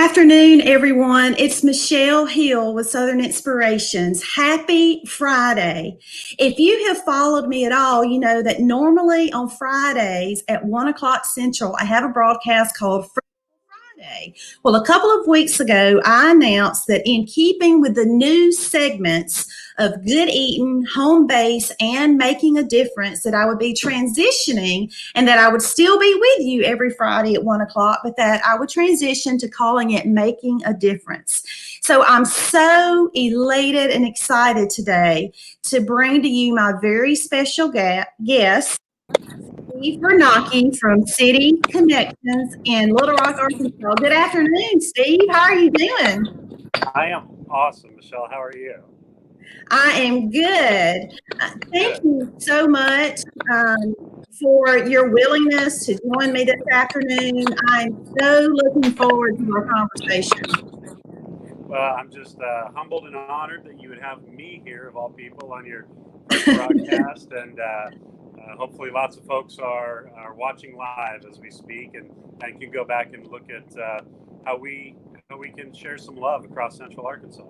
afternoon, everyone. It's Michelle Hill with Southern Inspirations. Happy Friday. If you have followed me at all, you know that normally on Fridays at 1 o'clock Central, I have a broadcast called Friday. Well, a couple of weeks ago, I announced that in keeping with the new segments of good eating, home base, and making a difference, that I would be transitioning and that I would still be with you every Friday at 1 o'clock, but that I would transition to calling it Making a Difference. So I'm so elated and excited today to bring to you my very special guest, Steve Biernacki from City Connections in Little Rock, Arkansas. Good afternoon, Steve. How are you doing? I am awesome, Michelle. How are you? I am good. Thank you so much for your willingness to join me this afternoon. I'm so looking forward to our conversation. Well, I'm just humbled and honored that you would have me here, of all people, on your first broadcast, and hopefully lots of folks are watching live as we speak, and can go back and look at how we can share some love across Central Arkansas.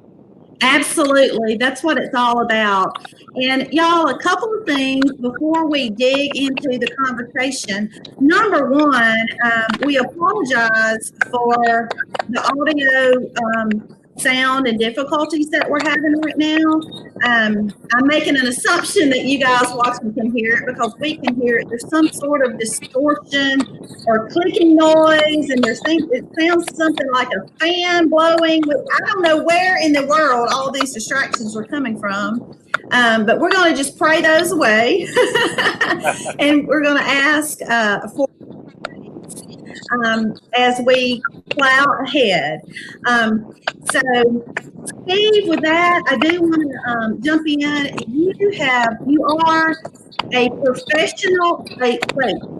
Absolutely. That's what it's all about. And y'all, a couple of things before we dig into the conversation. Number one, we apologize for the audio sound and difficulties that we're having right now. I'm making an assumption that you guys watching can hear it because we can hear it. There's some sort of distortion or clicking noise, and it sounds something like a fan blowing. I don't know where in the world all these distractions are coming from, but we're going to just pray those away, and we're going to ask for as we plow ahead. So, Steve, with that, I do want to jump in. You are a professional,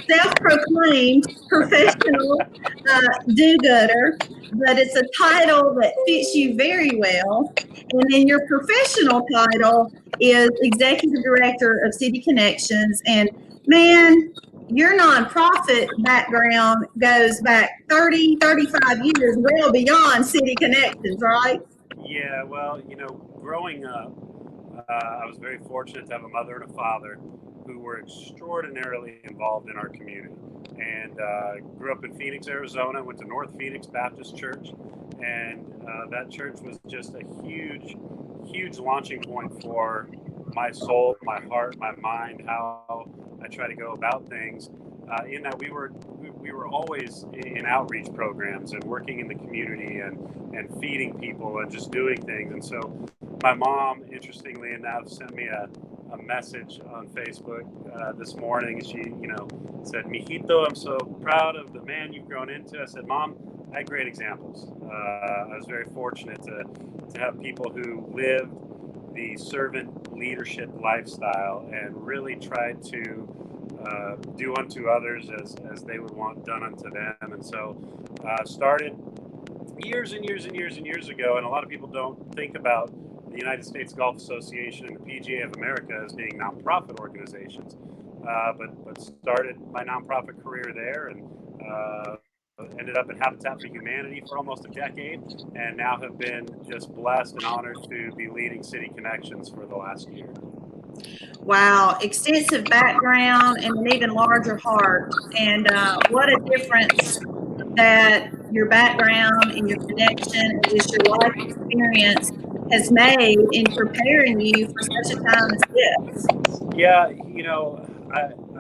self-proclaimed professional do-gooder, but it's a title that fits you very well. And then your professional title is Executive Director of City Connections. And man, your nonprofit background goes back 30, 35 years, well beyond City Connections, right? Yeah, well, growing up, I was very fortunate to have a mother and a father who were extraordinarily involved in our community. And grew up in Phoenix, Arizona, went to North Phoenix Baptist Church, and that church was just a huge, huge launching point for my soul, my heart, my mind, how I try to go about things. In that we were always in outreach programs and working in the community and feeding people and just doing things. And so my mom, interestingly enough, sent me a message on Facebook this morning. She, said, "Mijito, I'm so proud of the man you've grown into." I said, "Mom, I had great examples. I was very fortunate to have people who lived the servant leadership lifestyle and really tried to do unto others as they would want done unto them." And so started years and years and years and years ago, and a lot of people don't think about the United States Golf Association and the PGA of America as being nonprofit organizations, but started my nonprofit career there, and ended up at Habitat for Humanity for almost a decade, and now have been just blessed and honored to be leading City Connections for the last year. Wow, extensive background and an even larger heart. And what a difference that your background and your connection and just your life experience has made in preparing you for such a time as this. Yeah,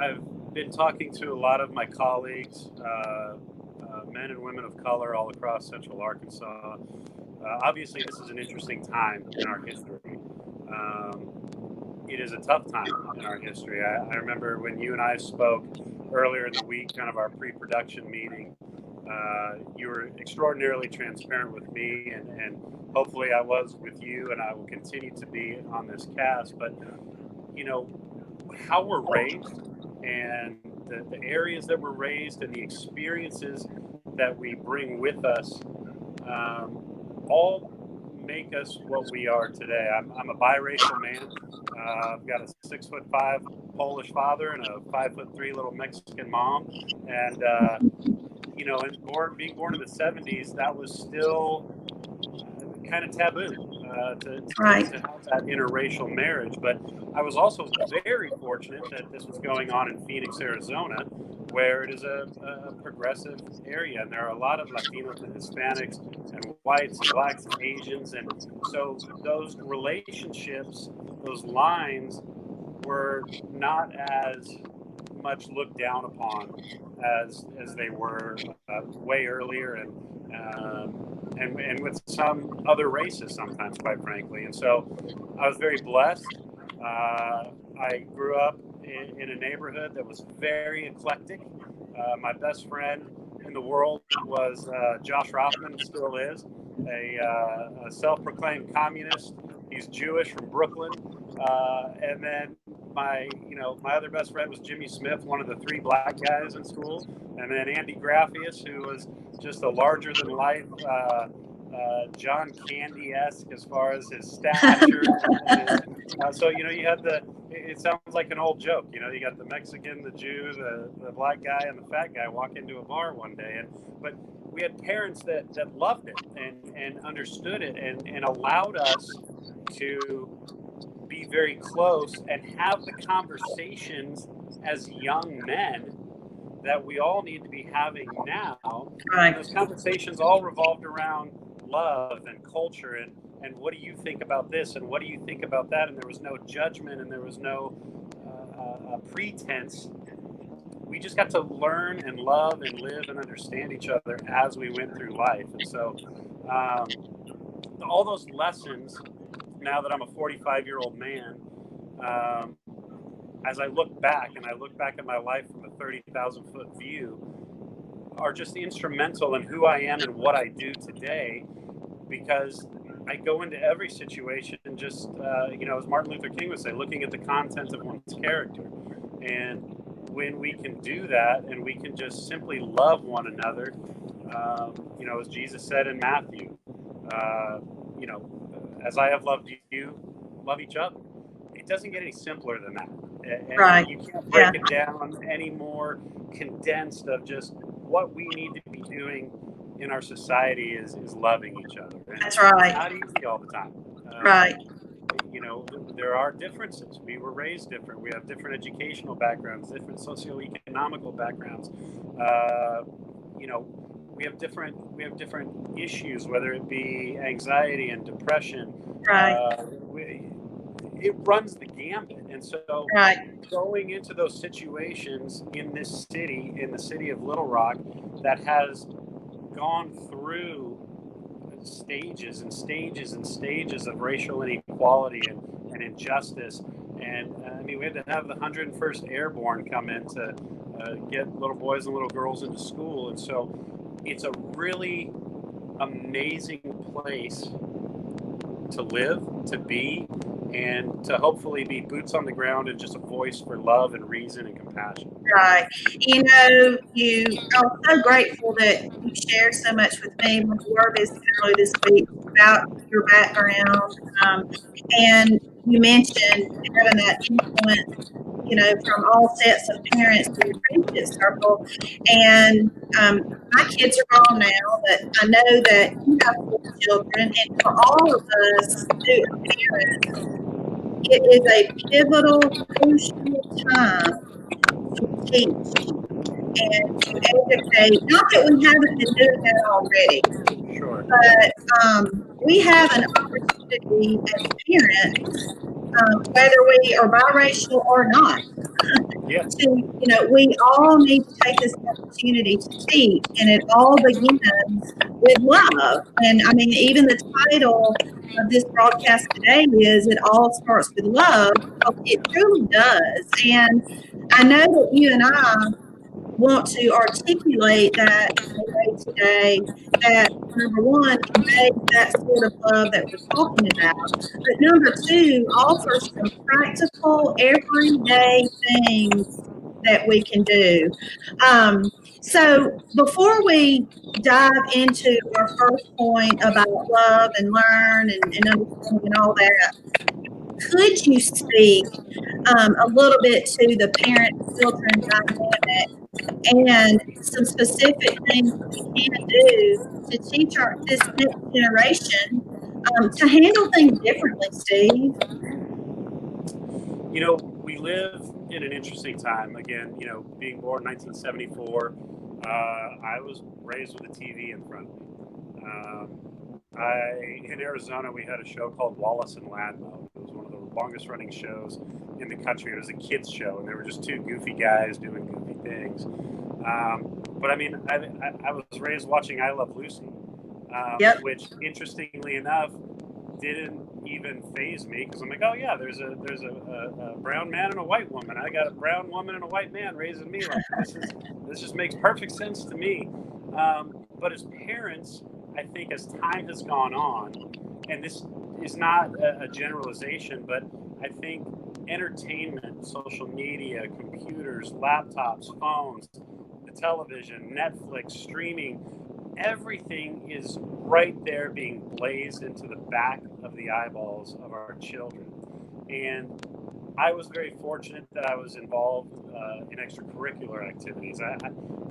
I've been talking to a lot of my colleagues, men and women of color all across Central Arkansas. Obviously, this is an interesting time in our history. It is a tough time in our history. I remember when you and I spoke earlier in the week, kind of our pre-production meeting, you were extraordinarily transparent with me, and hopefully I was with you, and I will continue to be on this cast. But, how we're raised and the areas that we're raised and the experiences that we bring with us all make us what we are today. I'm a biracial man. I've got a 6'5" Polish father and a 5'3" little Mexican mom, and and being born in the 70s, that was still kind of taboo Right. to have that interracial marriage. But I was also very fortunate that this was going on in Phoenix, Arizona, where it is a progressive area, and there are a lot of Latinos and Hispanics and whites and blacks and Asians, and so those relationships, those lines, were not as much looked down upon as they were way earlier, and with some other races sometimes, quite frankly. And so I was very blessed. I grew up in a neighborhood that was very eclectic. My best friend in the world was Josh Rothman, still is, a self-proclaimed communist. He's Jewish from Brooklyn. And then my other best friend was Jimmy Smith, one of the 3 black guys in school. And then Andy Graffius, who was just a larger-than-life John Candy-esque as far as his stature. So, you had it sounds like an old joke. You got the Mexican, the Jew, the black guy, and the fat guy walk into a bar one day. But we had parents that loved it and understood it and allowed us to be very close and have the conversations as young men that we all need to be having now. Right. And those conversations all revolved around love and culture and what do you think about this and what do you think about that, and there was no judgment and there was no pretense. We just got to learn and love and live and understand each other as we went through life. And so all those lessons, now that I'm a 45-year-old man, as I look back at my life from a 30,000-foot view, are just instrumental in who I am and what I do today, because I go into every situation just, as Martin Luther King would say, looking at the content of one's character. And when we can do that and we can just simply love one another, as Jesus said in Matthew, as I have loved you, love each other. It doesn't get any simpler than that. And Right. You can't break it down any more condensed of just what we need to be doing in our society is loving each other. And That's right. It's not easy all the time. Right. There are differences. We were raised different. We have different educational backgrounds, different socioeconomical backgrounds. We have different issues, whether it be anxiety and depression. Right. It runs the gambit. And so Right. going into those situations in the city of Little Rock, that has gone through stages and stages and stages of racial inequality and injustice. And we had to have the 101st Airborne come in to get little boys and little girls into school. And so it's a really amazing place to live, to be, and to hopefully be boots on the ground and just a voice for love and reason and compassion. Right. I'm so grateful that you shared so much with me when we were visiting earlier this week about your background. And you mentioned having that influence, from all sets of parents in your friendship circle. And my kids are gone now, but I know that you have 4 children, and for all of us who are parents, it is a pivotal, crucial time to teach and to educate. Not that we haven't been doing that already, Sure. but we have an opportunity as parents, whether we are biracial or not, Yeah. we all need to take this opportunity to teach, and it all begins with love. And even the title of this broadcast today is "It All Starts with Love." It truly does. And I know that you and I want to articulate that today, that number one, convey that sort of love that we're talking about, but number two, offer some practical, everyday things that we can do. So before we dive into our first point about love and learn and understanding and all that, Could you speak a little bit to the parent-children dynamic and some specific things that we can do to teach this next generation to handle things differently, Steve? We live in an interesting time. Again, being born in 1974, I was raised with a TV in front of me. In Arizona, we had a show called Wallace and Ladmo. It was one of the longest running shows in the country. It was a kids show, and there were just two goofy guys doing goofy things. But I mean, I was raised watching I Love Lucy, Yep. which, interestingly enough, didn't even faze me because I'm like, oh yeah, there's a brown man and a white woman. I got a brown woman and a white man raising me. Like this just makes perfect sense to me. But as parents, I think as time has gone on, and this is not a generalization, but I think entertainment, social media, computers, laptops, phones, the television, Netflix, streaming, everything is right there being blazed into the back of the eyeballs of our children. And I was very fortunate that I was involved in extracurricular activities.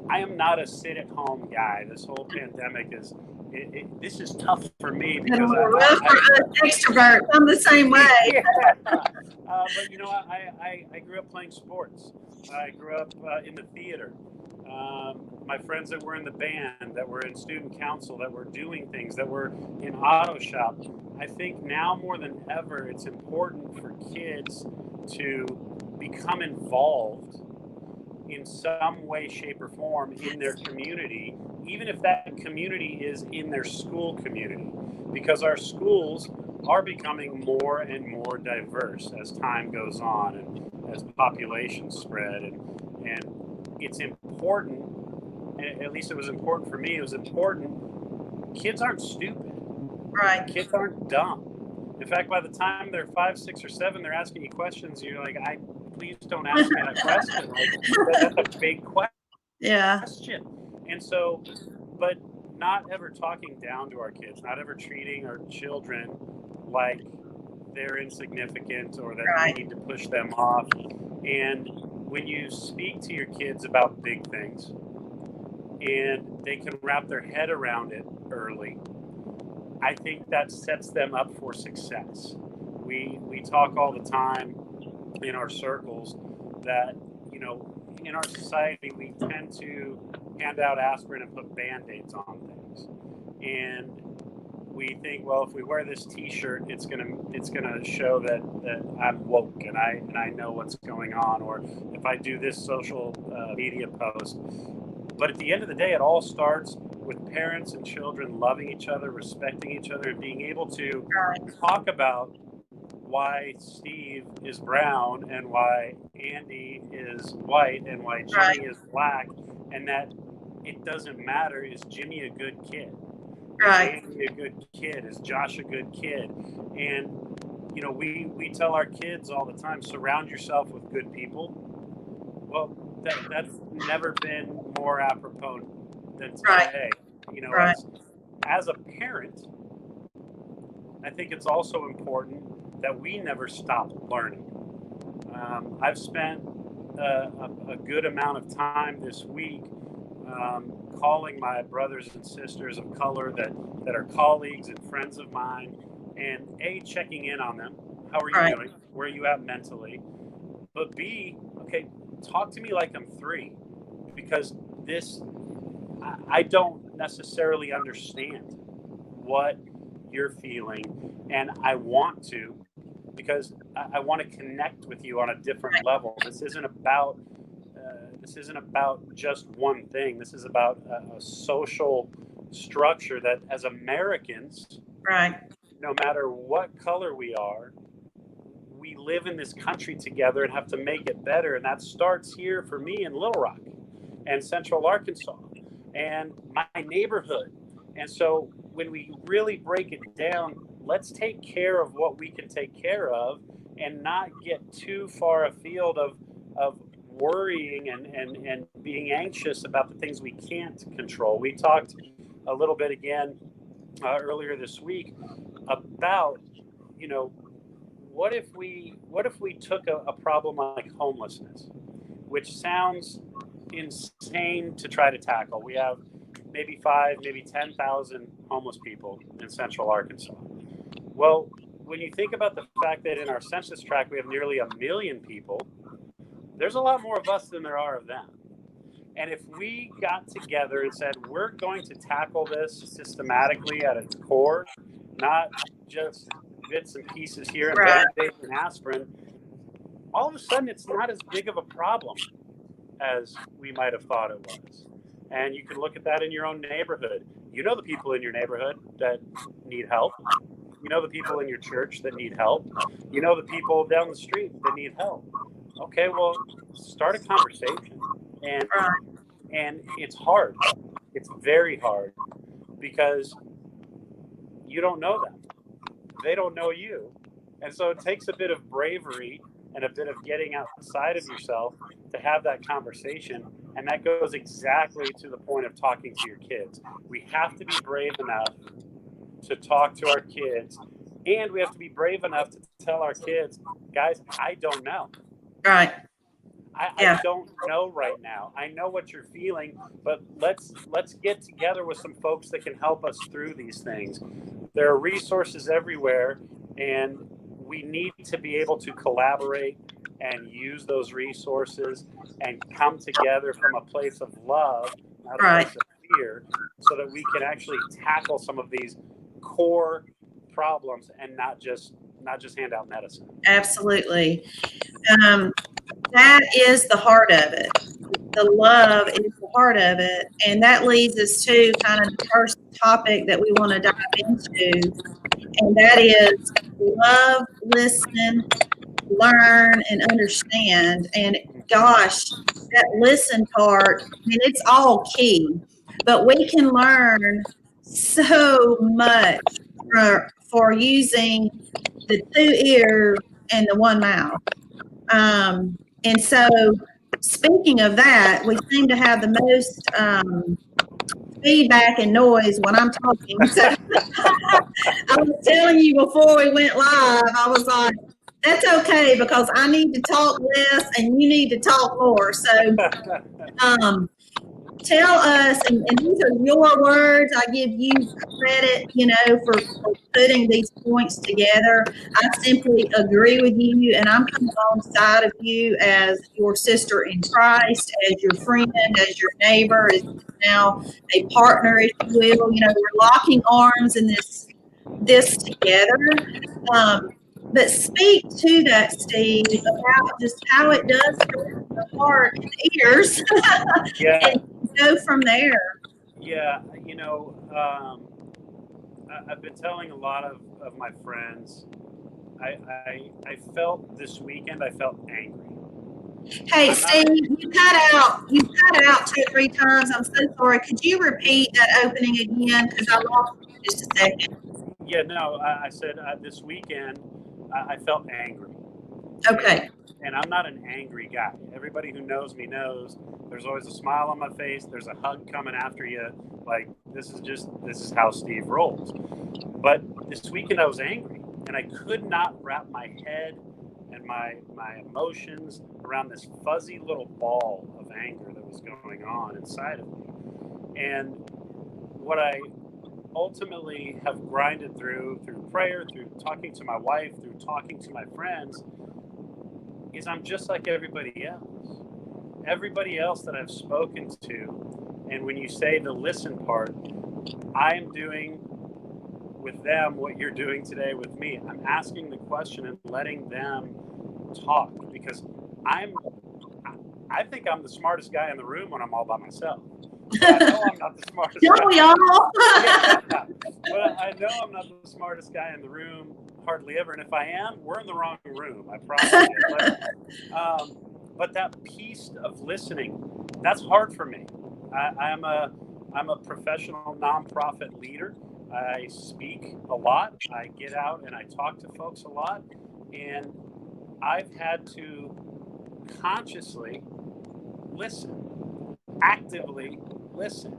I am not a sit-at-home guy. This whole pandemic this is tough for me because rough for us extroverts. I'm the same way. Yeah. But I grew up playing sports. I grew up in the theater. My friends that were in the band, that were in student council, that were doing things, that were in auto shop. I think now more than ever, it's important for kids to become involved in some way, shape, or form in their community, even if that community is in their school community, because our schools are becoming more and more diverse as time goes on and as populations spread. And it's important, at least it was important for me, it was important, kids aren't stupid. Right. Kids aren't dumb. In fact, by the time they're 5, 6, or 7, they're asking you questions. You're like, please don't ask me that question. Like, that's a big question. Yeah. And so, but not ever talking down to our kids, not ever treating our children like they're insignificant or that we need to push them off. And when you speak to your kids about big things and they can wrap their head around it early, I think that sets them up for success. We talk all the time in our circles that, in our society, we tend to hand out aspirin and put Band-Aids on things. And we think, well, if we wear this T-shirt, it's gonna show that I'm woke and I know what's going on, or if I do this social media post. But at the end of the day, it all starts with parents and children loving each other, respecting each other, and being able to talk about why Steve is brown and why Andy is white and why Jimmy is black, and that it doesn't matter. Is Jimmy a good kid? Is Andy a good kid? Is Josh a good kid? And we tell our kids all the time, surround yourself with good people. Well, that's never been more apropos than today. As a parent, I think it's also important that we never stop learning. I've spent a good amount of time this week calling my brothers and sisters of color that are colleagues and friends of mine, and A, checking in on them. How are you doing? Where are you at mentally? But B, okay, talk to me like I'm 3, because I don't necessarily understand what you're feeling, and I want to, because I want to connect with you on a different level. This isn't about just one thing. This is about a social structure that, as Americans, no matter what color we are, we live in this country together and have to make it better. And that starts here for me in Little Rock and Central Arkansas and my neighborhood. And so when we really break it down, let's take care of what we can take care of and not get too far afield of worrying and being anxious about the things we can't control. We talked a little bit again earlier this week about, what if we took a problem like homelessness, which sounds insane to try to tackle. We have maybe 5, maybe 10,000 homeless people in central Arkansas. Well, when you think about the fact that in our census tract we have nearly 1 million people, there's a lot more of us than there are of them. And if we got together and said, we're going to tackle this systematically at its core, not just bits and pieces here and Right. Band-Aids and aspirin, all of a sudden it's not as big of a problem as we might have thought it was. And you can look at that in your own neighborhood. You know the people in your neighborhood that need help. You know the people in your church that need help. You know the people down the street that need help. Okay, well, start a conversation. And it's hard. It's very hard because you don't know them. They don't know you. And so it takes a bit of bravery and a bit of getting outside of yourself to have that conversation. And that goes exactly to the point of talking to your kids. We have to be brave enough to talk to our kids. And we have to be brave enough to tell our kids, guys, I don't know. Right. I don't know right now. I know what you're feeling, but let's get together with some folks that can help us through these things. There are resources everywhere, and we need to be able to collaborate and use those resources and come together from a place of love, not a place of fear, so that we can actually tackle some of these core problems and not just hand out medicine. Absolutely. That is the heart of it. The love is the heart of it. And that leads us to kind of the first topic that we want to dive into. And that is love, listen, learn, and understand. And gosh, that listen part, I mean, it's all key. But we can learn so much for using the 2 ears and the 1 mouth. And so, speaking of that, we seem to have the most feedback and noise when I'm talking. So, I was telling you before we went live, I was like, that's okay because I need to talk less and you need to talk more. So, tell us, and these are your words. I give you credit, for putting these points together. I simply agree with you, and I'm coming alongside of you as your sister in Christ, as your friend, as your neighbor, as now a partner, if you will. We're locking arms in this together. But speak to that, Steve, about just how it does for the heart and ears. Yeah. And go from there. Yeah, I've been telling a lot of my friends, I felt this weekend, I felt angry. Hey, Steve, you cut out 2 or 3 times. I'm so sorry. Could you repeat that opening again? Because I lost you just a second. Yeah, no, I said this weekend, I felt angry. Okay. And I'm not an angry guy. Everybody who knows me knows there's always a smile on my face. There's a hug coming after you. Like, this is how Steve rolls. But this weekend I was angry, and I could not wrap my head and my emotions around this fuzzy little ball of anger that was going on inside of me. And what I ultimately have grinded through prayer, through talking to my wife, through talking to my friends, is I'm just like everybody else. Everybody else that I've spoken to, and when you say the listen part, I am doing with them what you're doing today with me. I'm asking the question and letting them talk, because I think I'm the smartest guy in the room when I'm all by myself. But I know I'm not the smartest guy. But I know I'm not the smartest guy in the room hardly ever. And if I am, we're in the wrong room, I promise you. But that piece of listening, that's hard for me. I'm a professional nonprofit leader. I speak a lot. I get out and I talk to folks a lot. And I've had to consciously listen, actively listen.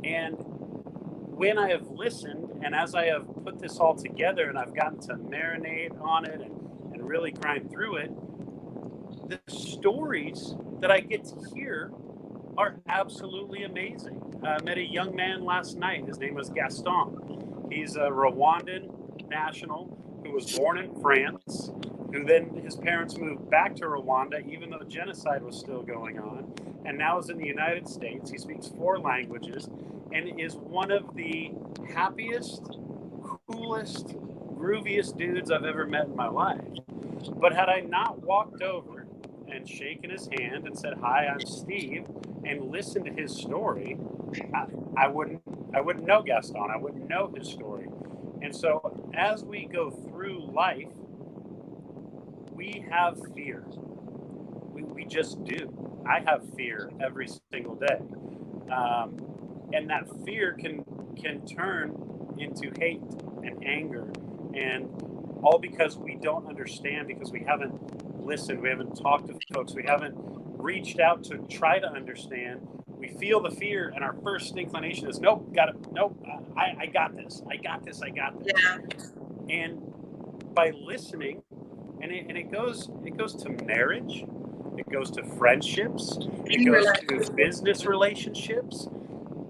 And when I have listened, and as I have put this all together and I've gotten to marinate on it and and really grind through it, the stories that I get to hear are absolutely amazing. I met a young man last night. His name was Gaston. He's a Rwandan national who was born in France, who then his parents moved back to Rwanda, even though genocide was still going on, and now is in the United States. He speaks 4 languages and is one of the happiest, coolest, grooviest dudes I've ever met in my life. But had I not walked over and shaken his hand and said, "Hi, I'm Steve," and listened to his story, I wouldn't know Gaston. I wouldn't know his story. And so as we go through life, we have fear. We just do. I have fear every single day. And that fear can turn into hate and anger, and all because we don't understand, because we haven't listened, we haven't talked to folks, we haven't reached out to try to understand. We feel the fear, and our first inclination is, nope, got it, nope, I got this, I got this. Yeah. And by listening, and it goes to marriage, it goes to friendships, it goes to business relationships.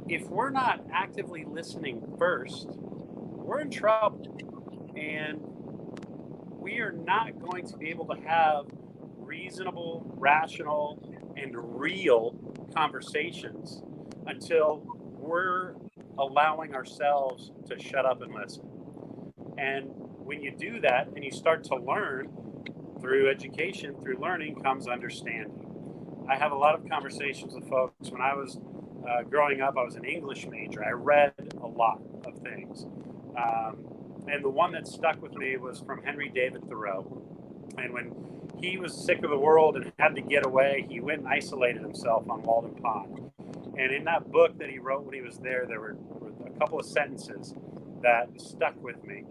If we're not actively listening first, we're in trouble, and we are not going to be able to have reasonable, rational, and real conversations until we're allowing ourselves to shut up and listen. And when you do that and you start to learn, through education, through learning comes understanding. I have a lot of conversations with folks. When I was growing up, I was an English major. I read a lot of things. And the one that stuck with me was from Henry David Thoreau. And when he was sick of the world and had to get away, he went and isolated himself on Walden Pond. And in that book that he wrote when he was there were a couple of sentences that stuck with me.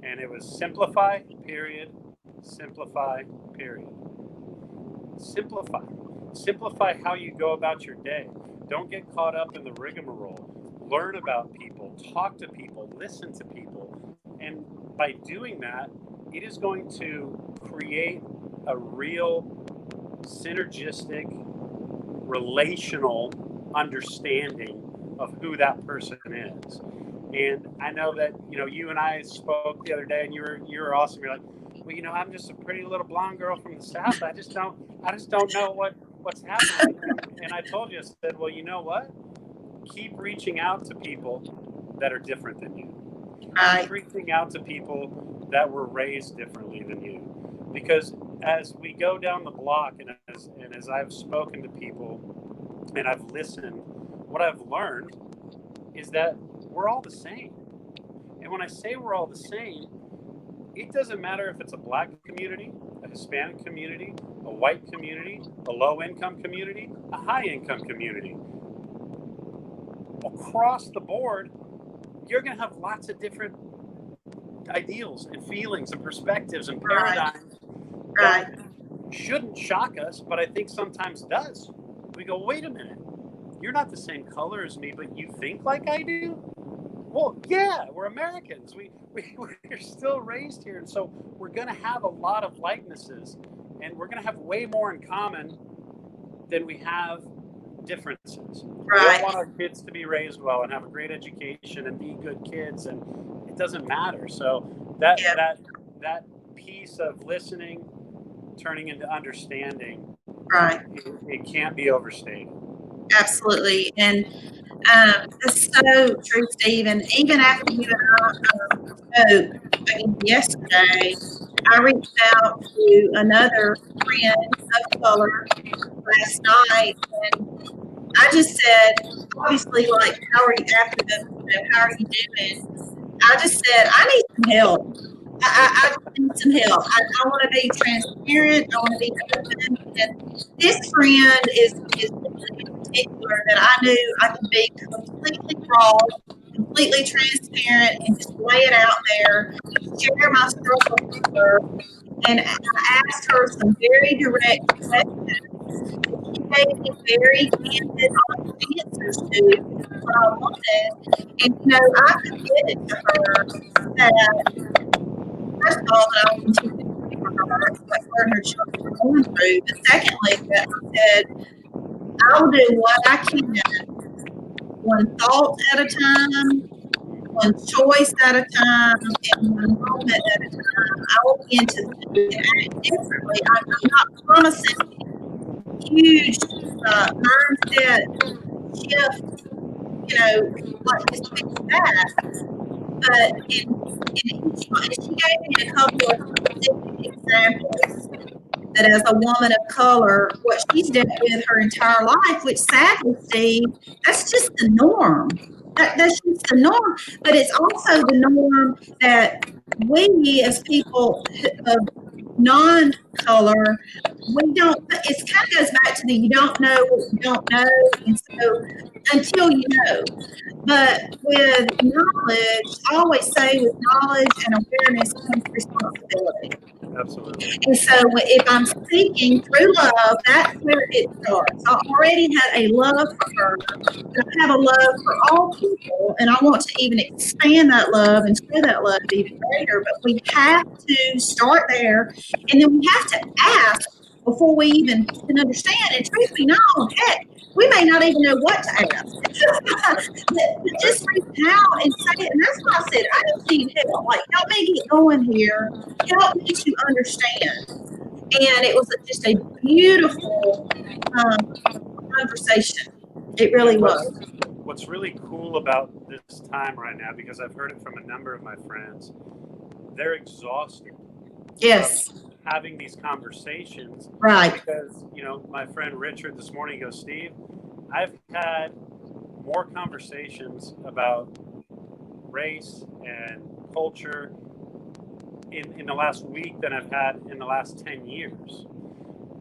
And it was simplify, period, simplify, period. Simplify. Simplify how you go about your day. Don't get caught up in the rigmarole. Learn about people, talk to people, listen to people. And by doing that, it is going to create a real synergistic, relational understanding of who that person is. And I know that, you and I spoke the other day, and you were awesome. You're like, well, I'm just a pretty little blonde girl from the South. I just don't know what's happening. And I told you, I said, well, you know what? Keep reaching out to people that are different than you. Keep reaching out to people that were raised differently than you. Because as we go down the block, and as I've spoken to people and I've listened, what I've learned is that we're all the same. And when I say we're all the same, it doesn't matter if it's a Black community, a Hispanic community, a white community, a low-income community, a high-income community. Across the board, you're going to have lots of different ideals and feelings and perspectives and paradigms that shouldn't shock us, but I think sometimes does. We go, wait a minute, you're not the same color as me, but you think like I do? Well, yeah, we're Americans. We're still raised here. And so we're going to have a lot of likenesses, and we're going to have way more in common than we have differences. We all want our kids to be raised well and have a great education and be good kids, and it doesn't matter. So that piece of listening turning into understanding, it can't be overstated. Absolutely. And that's so true, Steve. And even after you and I spoke yesterday, I reached out to another friend of color last night, and I just said, obviously, like, how are you after how are you doing? I just said, I need some help. I need some help. I want to be transparent. I want to be open. And this friend is in particular that I knew I could be completely raw, completely transparent, and just lay it out there, share my struggle with her. And I asked her some very direct questions. She gave me very candid, honest answers to what I wanted. And, I committed to her that, first of all, that I will continue to for her. her and her children are going through. But secondly, that I said, I will do what I can, one thought at a time, one choice at a time, and one moment at a time. I will begin to think and act differently. I'm not promising huge mindset shift, like this big that. But in each one, she gave me a couple of specific examples that as a woman of color, what she's dealt with her entire life, which sadly, Steve, that's just the norm. That's just the norm. But it's also the norm that we as people of non-color, we don't, it kind of goes back to the you don't know what you don't know. And so until you know. But with knowledge, I always say with knowledge and awareness comes responsibility. Absolutely. And so if I'm speaking through love, that's where it starts. I already had a love for her, but I have a love for all people, and I want to even expand that love and share that love even greater. But we have to start there, and then we have to ask before we even can understand. And truth be known, heck, we may not even know what to ask. But just reach out and say it. And that's why I said, I just need help. Like, help me get going here. Help me to understand. And it was just a beautiful conversation. It really was. What's really cool about this time right now, because I've heard it from a number of my friends, they're exhausted. Yes. Having these conversations. Right. Because, my friend Richard this morning goes, Steve, I've had more conversations about race and culture in the last week than I've had in the last 10 years.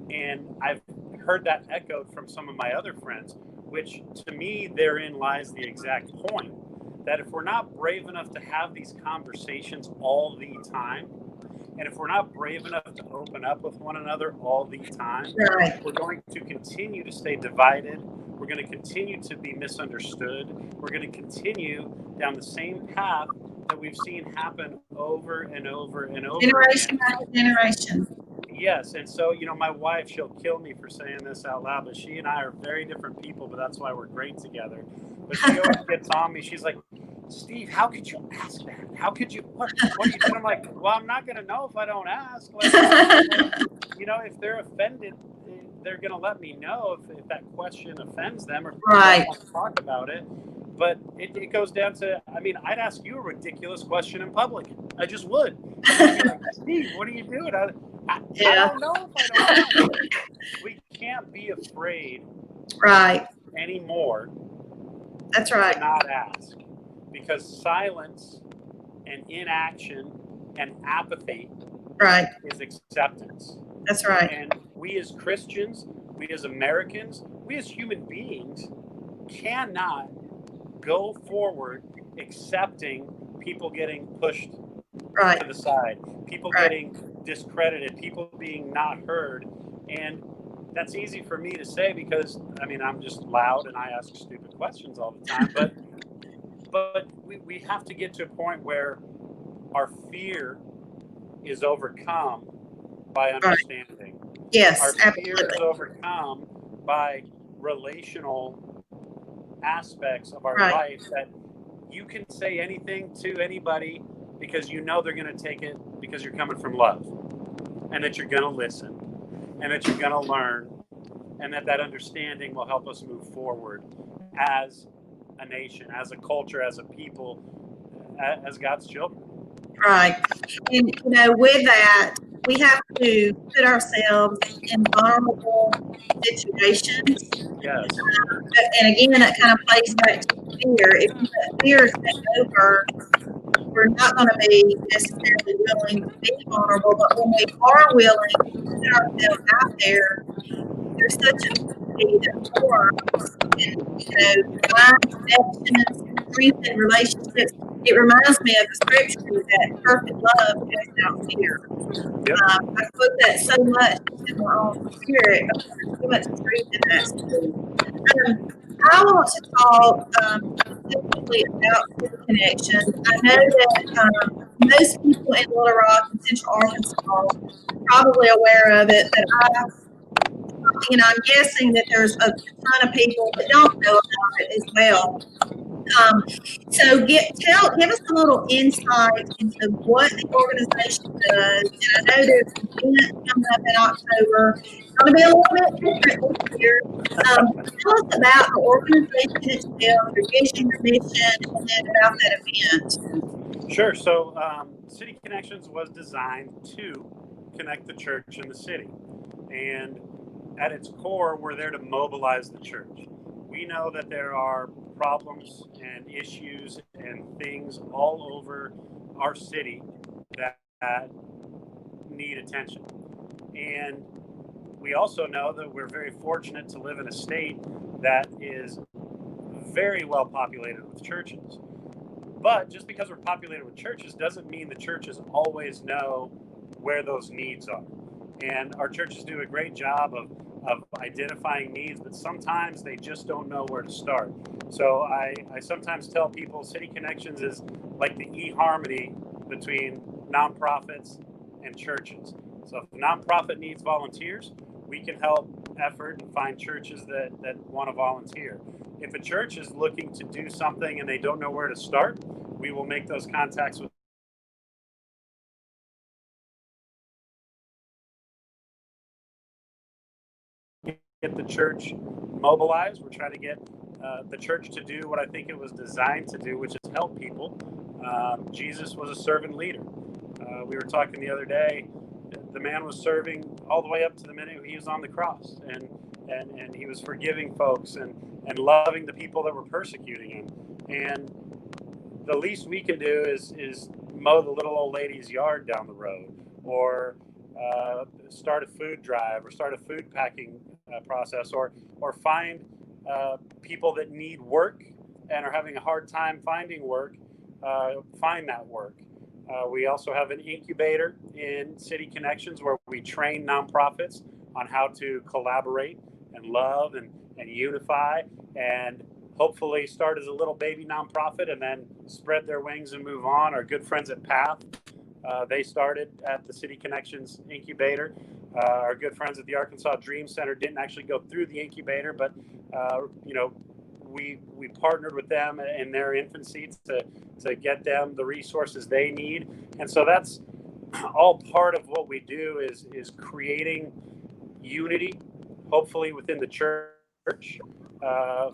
And I've heard that echoed from some of my other friends, which to me, therein lies the exact point that if we're not brave enough to have these conversations all the time, and if we're not brave enough to open up with one another all the time, right, we're going to continue to stay divided. We're going to continue to be misunderstood. We're going to continue down the same path that we've seen happen over and over and over generation again. after generation. Yes, and so, my wife, she'll kill me for saying this out loud, but she and I are very different people, but that's why we're great together. But she always gets on me. She's like, Steve, how could you ask that? How could you, what do you do? I'm like, well, I'm not going to know if I don't ask. Like, if they're offended, they're going to let me know if that question offends them or if they don't want to talk about it. But it goes down to, I'd ask you a ridiculous question in public. I just would. I'd be like, Steve, what are you doing? I don't know if I don't know. We can't be afraid anymore. That's right. To not ask. Because silence and inaction and apathy is acceptance. That's right. And we as Christians, we as Americans, we as human beings cannot go forward accepting people getting pushed to the side, people getting discredited, people being not heard. And that's easy for me to say because, I'm just loud and I ask stupid questions all the time. But we have to get to a point where our fear is overcome by understanding. Yes, our fear absolutely. is overcome by relational aspects of our life that you can say anything to anybody because they're going to take it because you're coming from love and that you're going to listen and that you're going to learn and that understanding will help us move forward as a nation, as a culture, as a people, as God's children. Right. And, with that, we have to put ourselves in vulnerable situations. Yes. And again, that kind of plays back to fear. If you let fear take over, we're not going to be necessarily willing to be vulnerable. But when we are willing to put ourselves out there, there's such a beauty that forms and, divine connections, strengthen relationships. It reminds me of the scripture that perfect love casts out fear. Yep. I put that so much in my own spirit. There's so much truth in that. I want to talk specifically about city connections. I know that most most people in Little Rock and Central Arkansas are probably aware of it, but I'm guessing that there's a ton of people that don't know about it as well. So give us a little insight into what the organization does. And I know there's an event coming up in October. It's going to be a little bit different this year. Tell us about the organization itself, your vision, your mission, and then about that event. Sure. So City Connections was designed to connect the church and the city. And at its core, we're there to mobilize the church. We know that there are problems and issues and things all over our city that need attention. And we also know that we're very fortunate to live in a state that is very well populated with churches. But just because we're populated with churches doesn't mean the churches always know where those needs are. And our churches do a great job of identifying needs, but sometimes they just don't know where to start. So I sometimes tell people City Connections is like the eHarmony between nonprofits and churches. So if the nonprofit needs volunteers, we can help effort and find churches that want to volunteer. If a church is looking to do something and they don't know where to start, we will make those contacts with get the church mobilized. We're trying to get the church to do what I think it was designed to do, which is help people. Jesus was a servant leader. We were talking the other day, the man was serving all the way up to the minute he was on the cross, and he was forgiving folks and loving the people that were persecuting him. And the least we can do is mow the little old lady's yard down the road, or start a food drive, or start a food packing process, or find people that need work and are having a hard time finding work, find that work. We also have an incubator in City Connections where we train nonprofits on how to collaborate and love and unify, and hopefully start as a little baby nonprofit and then spread their wings and move on. Our good friends at PATH, they started at the City Connections incubator. Our good friends at the Arkansas Dream Center didn't actually go through the incubator, but we partnered with them in their infancy to get them the resources they need. And so that's all part of what we do is creating unity, hopefully within the church,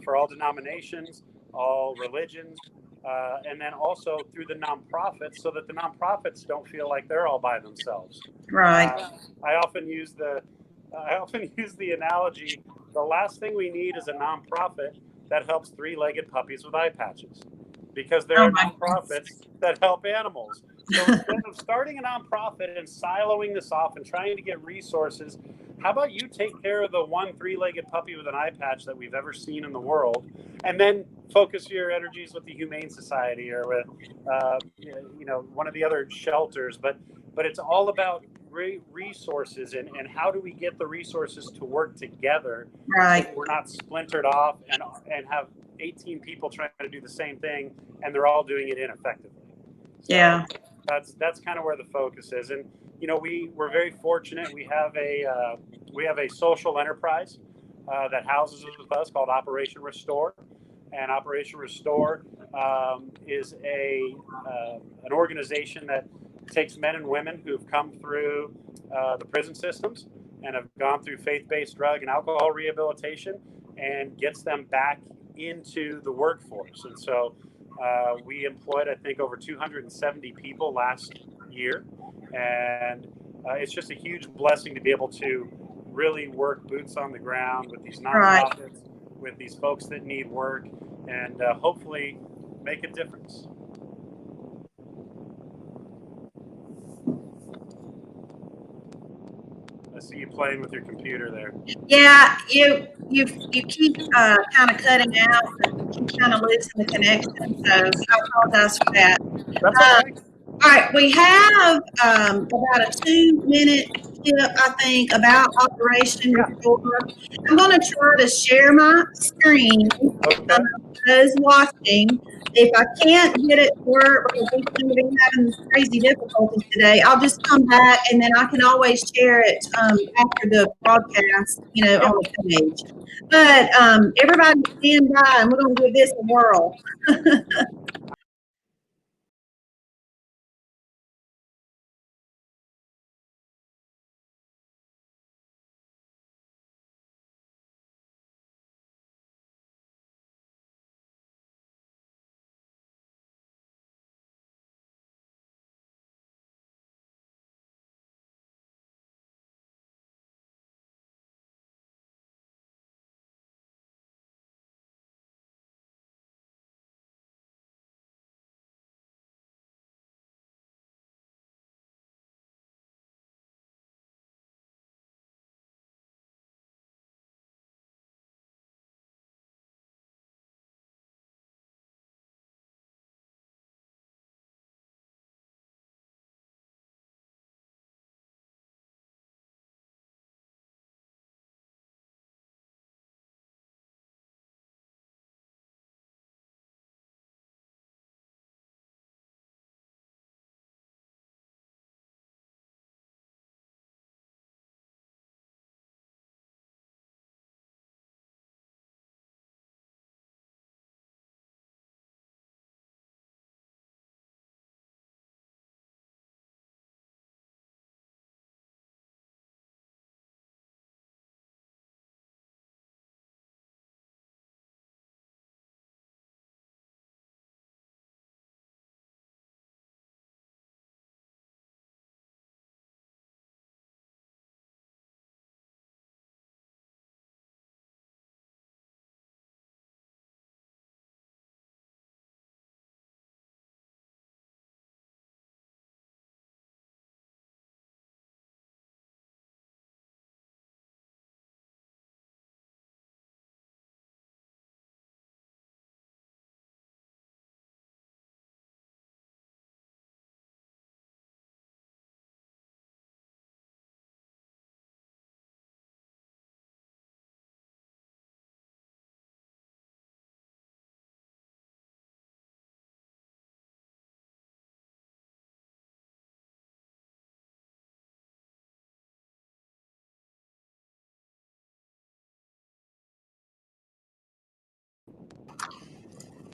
for all denominations, all religions, and then also through the nonprofits, so that the nonprofits don't feel like they're all by themselves. Right. I often use the analogy: the last thing we need is a nonprofit that helps three-legged puppies with eye patches, because there are nonprofits that help animals. So instead of starting a nonprofit and siloing this off and trying to get resources, how about you take care of the one three-legged puppy with an eye patch that we've ever seen in the world, and then focus your energies with the Humane Society or with one of the other shelters. But it's all about resources and how do we get the resources to work together, right, so we're not splintered off and have 18 people trying to do the same thing and they're all doing it ineffectively. So yeah, that's kind of where the focus is. And we're very fortunate. We have a social enterprise that houses with us called Operation Restore, and Operation Restore is an organization that takes men and women who've come through the prison systems and have gone through faith-based drug and alcohol rehabilitation and gets them back into the workforce. And so we employed, I think, over 270 people last year. And it's just a huge blessing to be able to really work boots on the ground with these nonprofits, right, with these folks that need work, and hopefully make a difference. I see you playing with your computer there. Yeah, you keep kind of cutting out, and keep kind of losing the connection. So I apologize for that. That's okay. All right, we have about a 2-minute tip, I think, about Operation Yeah. Restore. I'm going to try to share my screen. Okay. Those watching, if I can't get it to work because we seem to be having crazy difficulties today, I'll just come back and then I can always share it after the broadcast, Yeah. on the page. But everybody stand by and we're going to give this a whirl.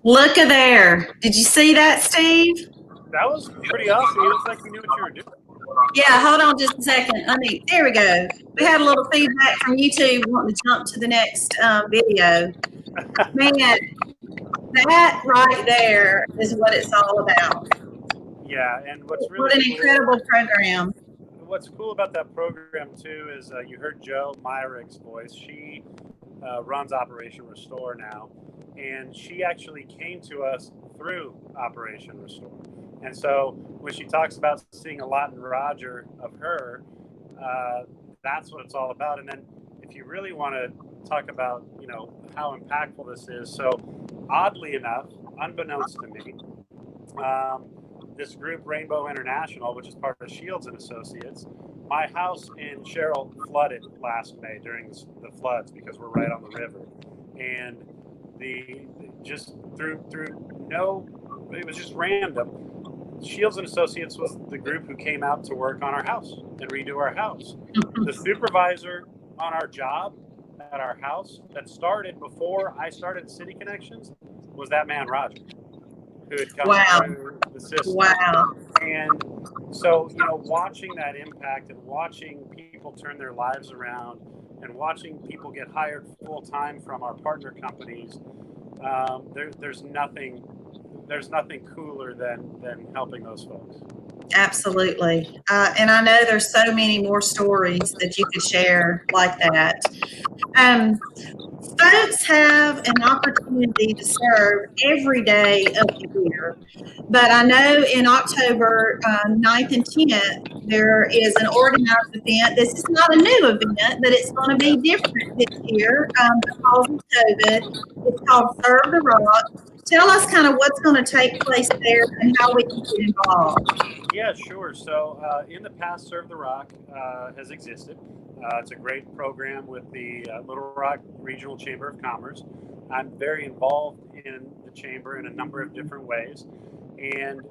Look at there. Did you see that, Steve? That was pretty awesome. You looked like you knew what you were doing. Yeah, hold on just a second. There we go. We had a little feedback from YouTube wanting to jump to the next video. Man, that right there is what it's all about. Yeah, and what's really What an cool, incredible program. what's cool about that program too is you heard Joe Myrick's voice. She runs Operation Restore now, and she actually came to us through Operation Restore. And so when she talks about seeing a lot in Roger of her, that's what it's all about. And then if you really want to talk about, how impactful this is, so oddly enough, unbeknownst to me, this group Rainbow International, which is part of Shields and Associates, my house in Sherrill flooded last May during the floods because we're right on the river, and just through no, it was just random. Shields and Associates was the group who came out to work on our house and redo our house. The supervisor on our job at our house that started before I started City Connections was that man Roger, who had come through the system. Wow. And so, watching that impact and watching people turn their lives around and watching people get hired full time from our partner companies, there's nothing cooler than helping those folks. Absolutely. And I know there's so many more stories that you could share like that. Folks have an opportunity to serve every day of the year. But I know in October 9th and 10th, there is an organized event. This is not a new event, but it's going to be different this year because of COVID. It's called Serve the Rock. Tell us kind of what's going to take place there and how we can get involved. Yeah, sure. So in the past, Serve the Rock has existed. It's a great program with the Little Rock Regional Chamber of Commerce. I'm very involved in the chamber in a number of different ways. And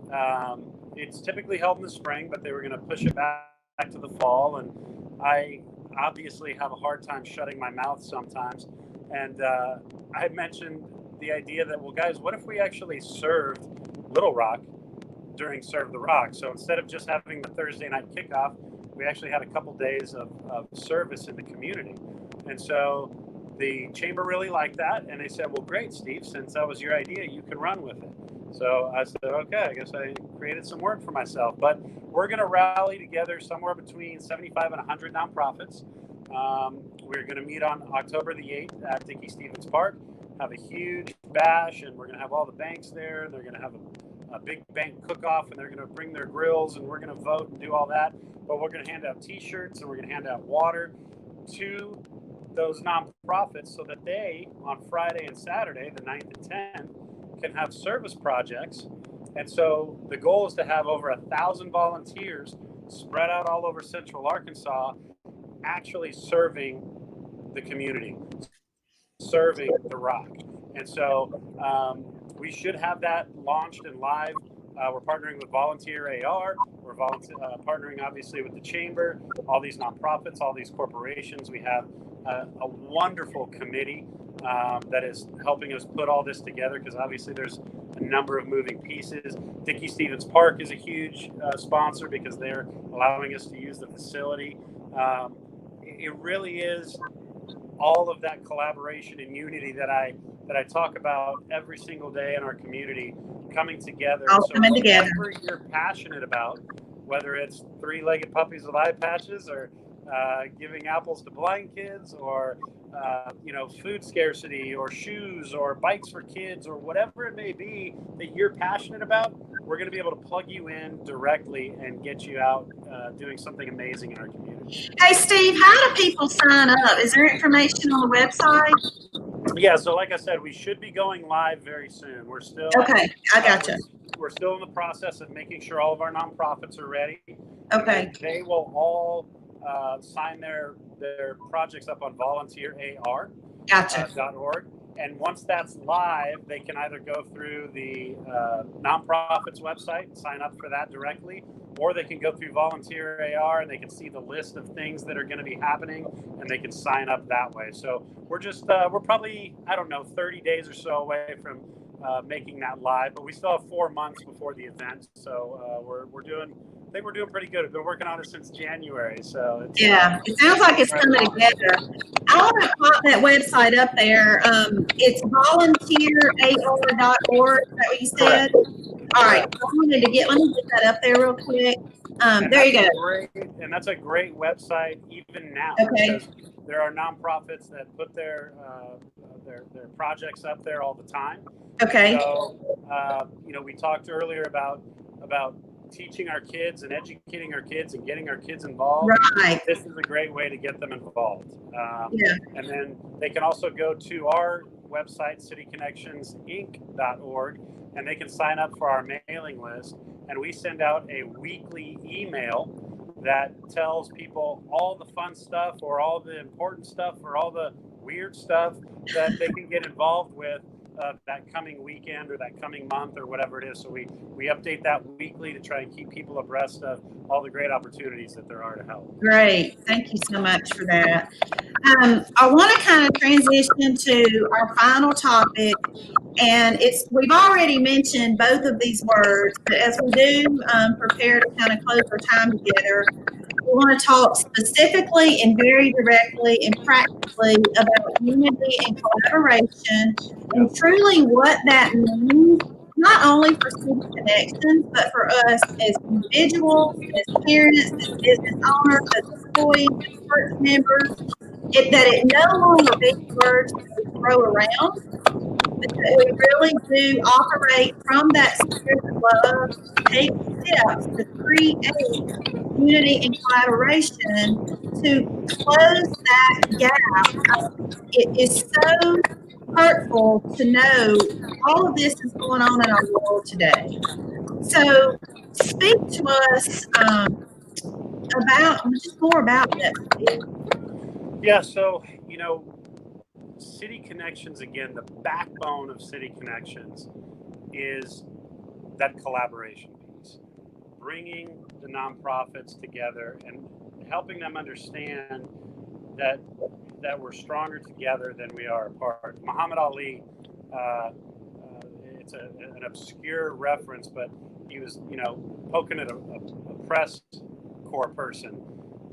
it's typically held in the spring, but they were going to push it back to the fall. And I obviously have a hard time shutting my mouth sometimes. And I had mentioned the idea that, well, guys, what if we actually served Little Rock during Serve the Rock? So instead of just having the Thursday night kickoff, we actually had a couple days of service in the community. And so the chamber really liked that. And they said, well, great, Steve, since that was your idea, you can run with it. So I said, okay, I guess I created some work for myself. But we're going to rally together somewhere between 75 and 100 nonprofits. We're going to meet on October the 8th at Dickey Stevens Park, have a huge bash, and we're going to have all the banks there, and they're going to have a big bank cook-off, and they're going to bring their grills, and we're going to vote and do all that. But we're going to hand out T-shirts, and we're going to hand out water to those nonprofits so that they, on Friday and Saturday, the 9th and 10th, can have service projects. And so the goal is to have over 1,000 volunteers spread out all over Central Arkansas, actually serving the community, serving the Rock. And so we should have that launched and live. We're partnering with Volunteer AR. We're partnering, obviously, with the Chamber, all these nonprofits, all these corporations. We have a wonderful committee that is helping us put all this together, because obviously there's a number of moving pieces. Dickey Stevens Park is a huge sponsor because they're allowing us to use the facility. It really is all of that collaboration and unity that I talk about every single day in our community coming together. All coming together. Whatever you're passionate about, whether it's three-legged puppies with eye patches, or giving apples to blind kids, or food scarcity, or shoes, or bikes for kids, or whatever it may be that you're passionate about, we're going to be able to plug you in directly and get you out doing something amazing in our community. Hey, Steve, how do people sign up? Is there information on the website? Yeah, so like I said, we should be going live very soon. We're still okay. I gotcha. We're still in the process of making sure all of our nonprofits are ready. Okay. They will all sign their projects up on volunteerar.org. Gotcha. And once that's live, they can either go through the nonprofits website and sign up for that directly, or they can go through Volunteer AR and they can see the list of things that are going to be happening, and they can sign up that way. So we're probably, 30 days or so away from making that live, but we still have 4 months before the event. So we're doing pretty good. I've been working on it since January. So it sounds like it's coming together. I want to pop that website up there. It's volunteerar.org. Is that what you said? Correct. All right. Let me get that up there real quick. There you go. And that's a great website even now. Okay. Because there are nonprofits that put their projects up there all the time. Okay. So, we talked earlier about teaching our kids and educating our kids and getting our kids involved. Right. This is a great way to get them involved. And then they can also go to our website, cityconnectionsinc.org, and they can sign up for our mailing list. And we send out a weekly email that tells people all the fun stuff, or all the important stuff, or all the weird stuff that they can get involved with that coming weekend or that coming month or whatever it is. So we update that weekly to try and keep people abreast of all the great opportunities that there are to help. Great. Thank you so much for that. I want to kind of transition to our final topic, and we've already mentioned both of these words, but as we do prepare to kind of close our time together, we want to talk specifically and very directly and practically about unity and collaboration, and truly what that means, not only for City Connections, but for us as individuals, as parents, as business owners, as employees, as church members, that it no longer be words that we throw around, but that we really do operate from that spirit of love, take steps to create unity and collaboration to close that gap. It is so hurtful to know all of this is going on in our world today. So, speak to us about just more about that, Steve. Yeah, so, City Connections, again, the backbone of City Connections is that collaboration piece, bringing the nonprofits together and helping them understand that we're stronger together than we are apart. Muhammad Ali, it's an obscure reference, but he was, poking at a press corps person.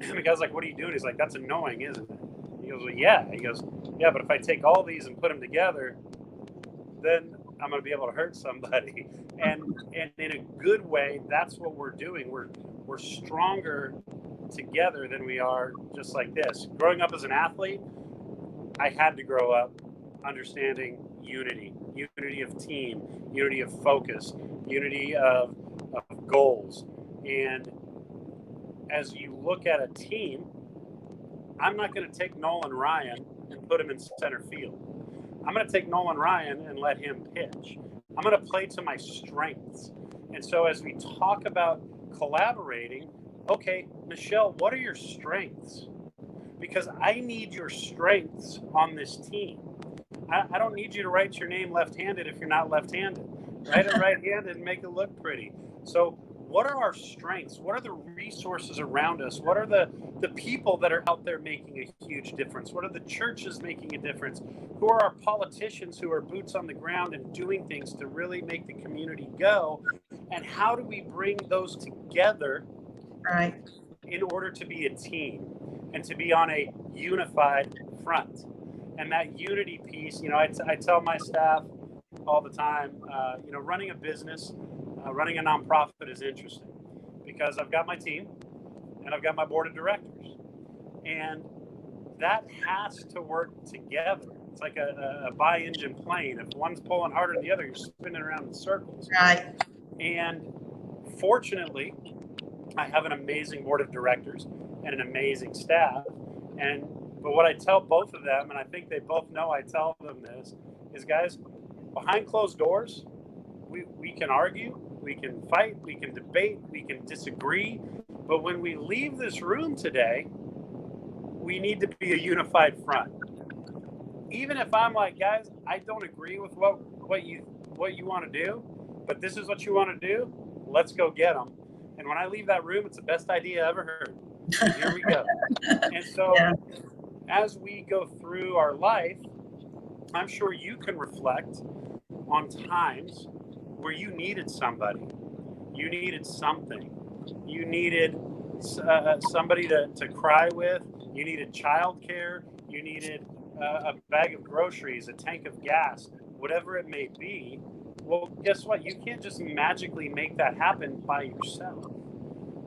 And the guy's like, "What are you doing?" He's like, "That's annoying, isn't it?" He goes, "Well, yeah." He goes, "Yeah, but if I take all these and put them together, then I'm going to be able to hurt somebody." And in a good way, that's what we're doing. We're stronger together than we are just like this. Growing up as an athlete, I had to grow up understanding unity of team, unity of focus, unity of goals. And as you look at a team, I'm not going to take Nolan Ryan and put him in center field. I'm going to take Nolan Ryan and let him pitch. I'm going to play to my strengths. And so as we talk about collaborating, okay, Michelle, what are your strengths? Because I need your strengths on this team. I don't need you to write your name left-handed if you're not left-handed. Write it right-handed and make it look pretty. So what are our strengths? What are the resources around us? What are the people that are out there making a huge difference? What are the churches making a difference? Who are our politicians who are boots on the ground and doing things to really make the community go? And how do we bring those together Right. in order to be a team and to be on a unified front? And that unity piece, I tell my staff all the time, running a business, running a nonprofit is interesting because I've got my team and I've got my board of directors. And that has to work together. It's like a bi-engine plane. If one's pulling harder than the other, you're spinning around in circles. Right. And fortunately, I have an amazing board of directors and an amazing staff. But what I tell both of them, and I think they both know I tell them this, is guys, behind closed doors, we can argue, we can fight, we can debate, we can disagree. But when we leave this room today, we need to be a unified front. Even if I'm like, guys, I don't agree with what you want to do, but this is what you want to do, let's go get them. And when I leave that room, it's the best idea I ever heard. Here we go. And so Yeah. as we go through our life, I'm sure you can reflect on times where you needed somebody, you needed something, you needed somebody to cry with, you needed childcare, you needed a bag of groceries, a tank of gas, whatever it may be. Well, guess what? You can't just magically make that happen by yourself.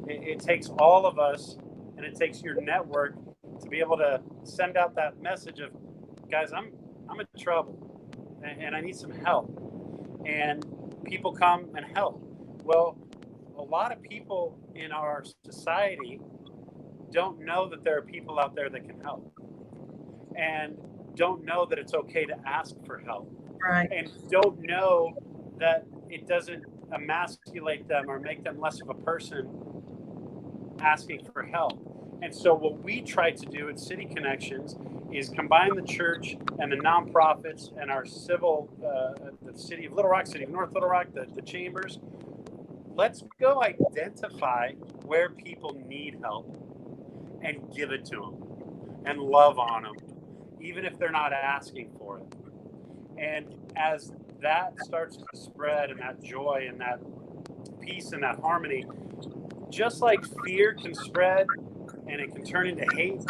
It takes all of us, and it takes your network to be able to send out that message of, guys, I'm in trouble, and I need some help. And people come and help. Well, a lot of people in our society don't know that there are people out there that can help, and don't know that it's okay to ask for help, Right. and don't know that it doesn't emasculate them or make them less of a person asking for help. And so what we try to do at City Connections is combine the church and the nonprofits and our civil, the city of Little Rock, city of North Little Rock, the chambers. Let's go identify where people need help and give it to them and love on them, even if they're not asking for it. And as that starts to spread, and that joy and that peace and that harmony, just like fear can spread and it can turn into hate,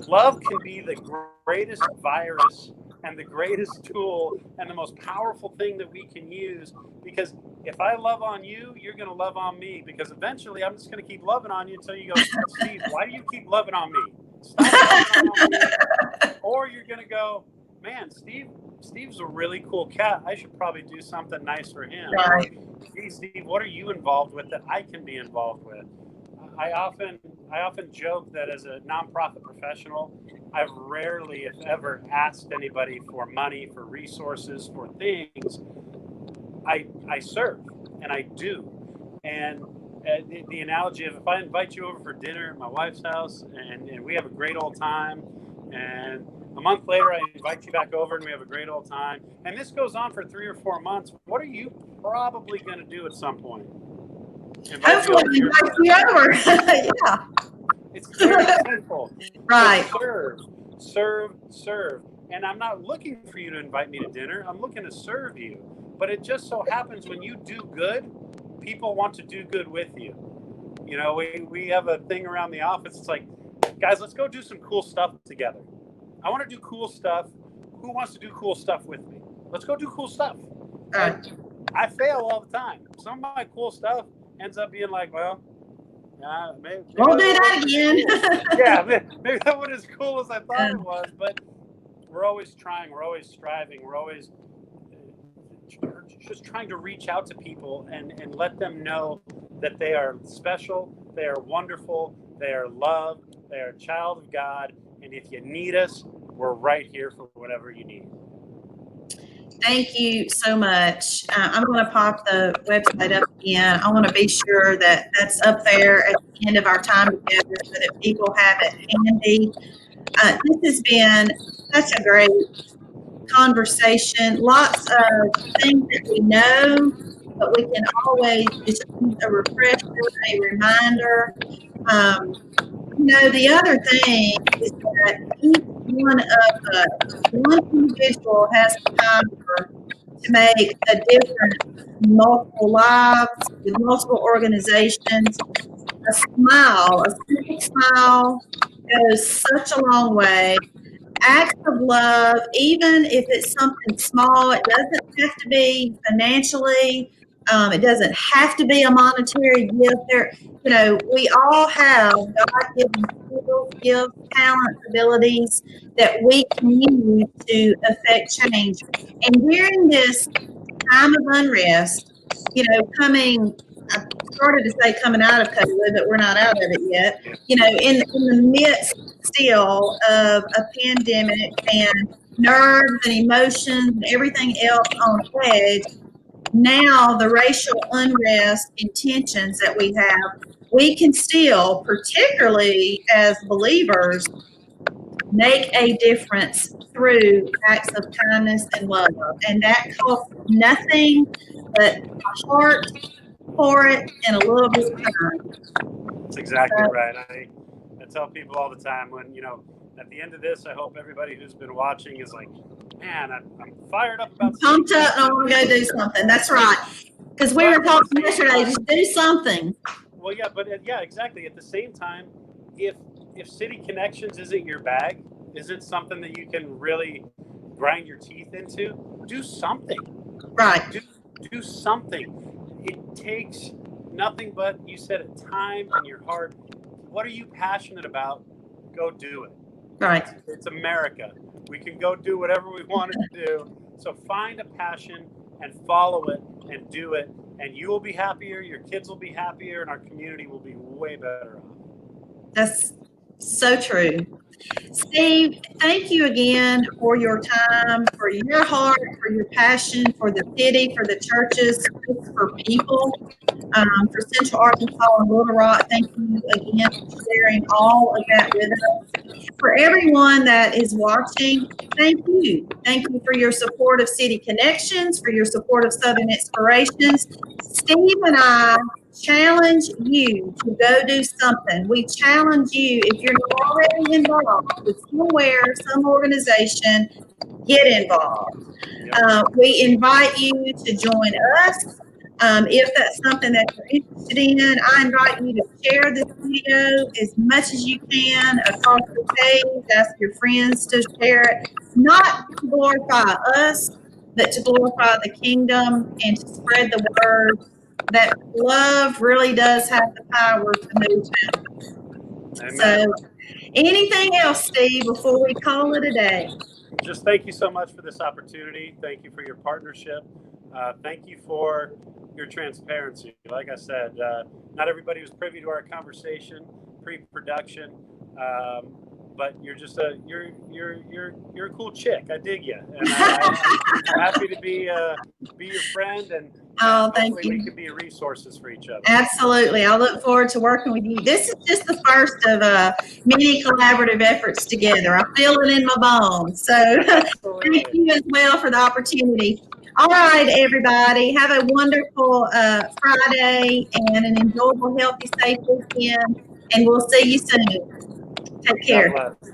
love can be the greatest virus and the greatest tool and the most powerful thing that we can use. Because if I love on you, you're going to love on me. Because eventually I'm just going to keep loving on you until you go, Steve, why do you keep loving on me? Stop loving on me. Or you're going to go, man, Steve's a really cool cat. I should probably do something nice for him. Right. Or, hey, Steve, what are you involved with that I can be involved with? I often joke that as a nonprofit professional, I've rarely, if ever, asked anybody for money, for resources, for things. I serve, and I do. And the analogy of if I invite you over for dinner at my wife's house and we have a great old time, and a month later I invite you back over and we have a great old time, and this goes on for 3 or 4 months, what are you probably going to do at some point? Hopefully, invite you over. Yeah. It's very simple. Right. So serve, serve, serve. And I'm not looking for you to invite me to dinner. I'm looking to serve you. But it just so happens when you do good, people want to do good with you. You know, we have a thing around the office. It's like, guys, let's go do some cool stuff together. I want to do cool stuff. Who wants to do cool stuff with me? Let's go do cool stuff. Right. I fail all the time. Some of my cool stuff ends up being like, well, maybe we'll do that again. Cool. Yeah, maybe that wasn't as cool as I thought it was, but we're always trying, we're always striving, we're always just trying to reach out to people and let them know that they are special, they are wonderful, they are loved, they are a child of God, and if you need us, we're right here for whatever you need. Thank you so much. I'm going to pop the website up again. I want to be sure that that's up there at the end of our time together so that people have it handy. This has been such a great conversation. Lots of things that we know, but we can always just use a refresher, a reminder. The other thing is that each one of us, one individual has the power to make a difference in multiple lives, with multiple organizations. A smile, a simple smile goes such a long way. Acts of love, even if it's something small, it doesn't have to be financially. It doesn't have to be a monetary gift. We all have God-given skills, gifts, talents, abilities that we can use to affect change. And during this time of unrest, I started to say coming out of COVID, but we're not out of it yet. In the midst still of a pandemic and nerves and emotions and everything else on edge, now the racial unrest and tensions that we have, we can still, particularly as believers, make a difference through acts of kindness and love. And that costs nothing but a heart for it and a little bit of time. That's exactly right. I tell people all the time when, at the end of this, I hope everybody who's been watching is like, man, I'm fired up about pumped up and I want to go do something. That's right. Because we were talking yesterday, just do something. Well, yeah, but yeah, exactly. At the same time, if City Connections isn't your bag, isn't something that you can really grind your teeth into, do something. Right. Do something. It takes nothing but, you said it, time and your heart. What are you passionate about? Go do it. Right. It's America. We can go do whatever we want to do. So find a passion and follow it and do it. And you will be happier, your kids will be happier, and our community will be way better off. That's so true. Steve, thank you again for your time, for your heart, for your passion, for the city, for the churches, for people, for Central Arkansas and Little Rock. Thank you again for sharing all of that with us. For everyone that is watching, thank you. Thank you for your support of City Connections, for your support of Southern Inspirations. Steve and I challenge you to go do something. We challenge you, if you're not already involved with somewhere, some organization, get involved. We invite you to join us. If that's something that you're interested in, I invite you to share this video as much as you can across the page. Ask your friends to share it, not to glorify us, but to glorify the kingdom and to spread the word that love really does have the power to move mountains. So, anything else, Steve, before we call it a day? Just thank you so much for this opportunity. Thank you for your partnership. Thank you for your transparency. Like I said, not everybody was privy to our conversation pre-production. but you're just you're a cool chick. I dig you, and I'm happy to be your friend, and Thank hopefully you. we can be resources for each other. Absolutely. I look forward to working with you. This is just the first of many collaborative efforts together. I feel it in my bones. So thank you as well for the opportunity. All right, everybody. Have a wonderful Friday and an enjoyable, healthy, safe weekend. And we'll see you soon. Take care. God bless.